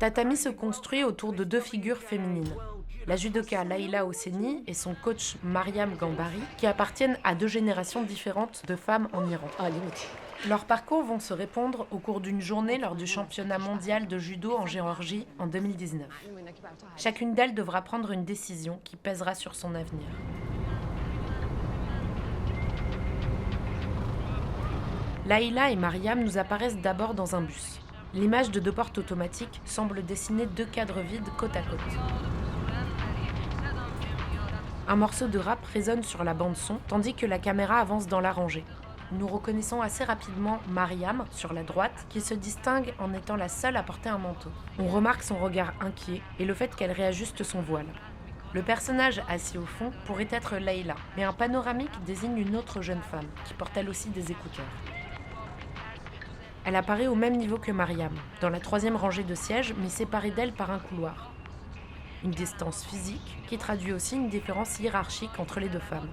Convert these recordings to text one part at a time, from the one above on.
Tatami se construit autour de deux figures féminines. La judoka Laila Hosseini et son coach Mariam Gambari, qui appartiennent à deux générations différentes de femmes en Iran. Leurs parcours vont se répondre au cours d'une journée lors du championnat mondial de judo en Géorgie en 2019. Chacune d'elles devra prendre une décision qui pèsera sur son avenir. Laila et Mariam nous apparaissent d'abord dans un bus. L'image de deux portes automatiques semble dessiner deux cadres vides côte à côte. Un morceau de rap résonne sur la bande-son, tandis que la caméra avance dans la rangée. Nous reconnaissons assez rapidement Mariam, sur la droite, qui se distingue en étant la seule à porter un manteau. On remarque son regard inquiet et le fait qu'elle réajuste son voile. Le personnage assis au fond pourrait être Laila, mais un panoramique désigne une autre jeune femme, qui porte elle aussi des écouteurs. Elle apparaît au même niveau que Mariam, dans la troisième rangée de sièges, mais séparée d'elle par un couloir. Une distance physique qui traduit aussi une différence hiérarchique entre les deux femmes.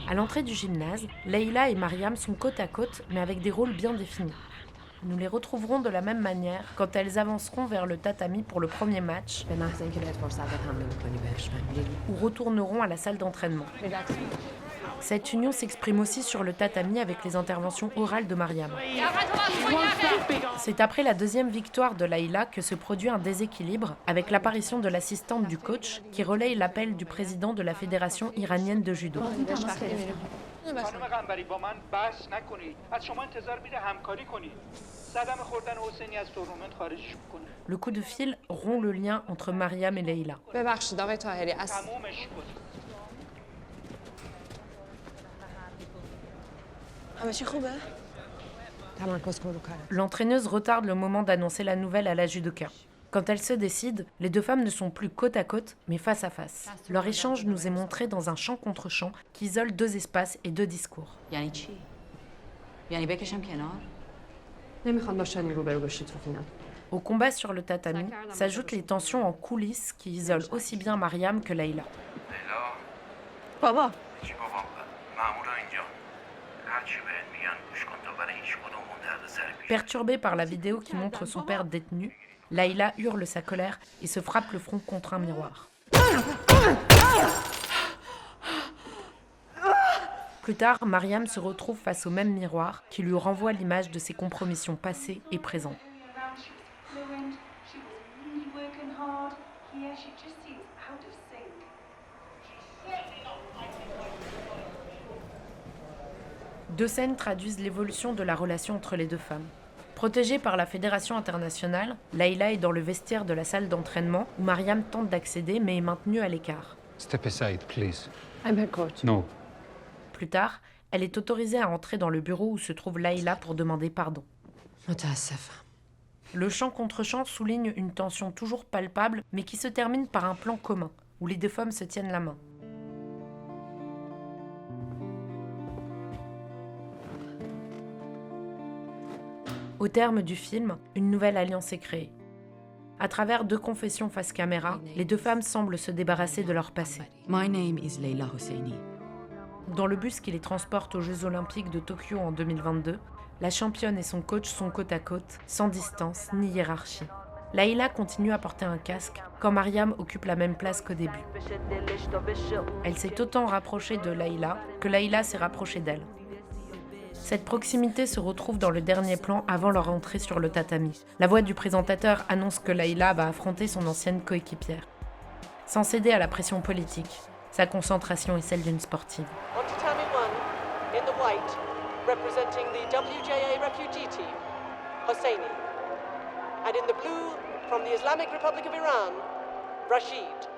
À l'entrée du gymnase, Laila et Mariam sont côte à côte, mais avec des rôles bien définis. Nous les retrouverons de la même manière quand elles avanceront vers le tatami pour le premier match ou retourneront à la salle d'entraînement. Cette union s'exprime aussi sur le tatami avec les interventions orales de Mariam. C'est après la deuxième victoire de Laila que se produit un déséquilibre avec l'apparition de l'assistante du coach qui relaye l'appel du président de la Fédération iranienne de judo. Le coup de fil rompt le lien entre Mariam et Laila. L'entraîneuse retarde le moment d'annoncer la nouvelle à la judoka. Quand elle se décide, les deux femmes ne sont plus côte à côte, mais face à face. Leur échange nous est montré dans un champ contre champ qui isole deux espaces et deux discours. Au combat sur le tatami s'ajoutent les tensions en coulisses qui isolent aussi bien Mariam que Laila. Perturbée par la vidéo qui montre son père détenu, Laila hurle sa colère et se frappe le front contre un miroir. Plus tard, Mariam se retrouve face au même miroir qui lui renvoie l'image de ses compromissions passées et présentes. Deux scènes traduisent l'évolution de la relation entre les deux femmes. Protégée par la Fédération internationale, Laila est dans le vestiaire de la salle d'entraînement où Mariam tente d'accéder mais est maintenue à l'écart. Step aside, please. I'm her coach. No. Plus tard, elle est autorisée à entrer dans le bureau où se trouve Laila pour demander pardon. Le chant contre chant souligne une tension toujours palpable mais qui se termine par un plan commun où les deux femmes se tiennent la main. Au terme du film, une nouvelle alliance est créée. À travers deux confessions face caméra, les deux femmes semblent se débarrasser de leur passé. My name is Laila Hosseini. Dans le bus qui les transporte aux Jeux Olympiques de Tokyo en 2022, la championne et son coach sont côte à côte, sans distance ni hiérarchie. Laila continue à porter un casque, quand Mariam occupe la même place qu'au début. Elle s'est autant rapprochée de Laila que Laila s'est rapprochée d'elle. Cette proximité se retrouve dans le dernier plan avant leur entrée sur le tatami. La voix du présentateur annonce que Laila va affronter son ancienne coéquipière. Sans céder à la pression politique, sa concentration est celle d'une sportive. On tatami 1, in the white, representing the WJA refugee team, Hosseini. And in the blue, from the Islamic Republic of Iran, Rashid.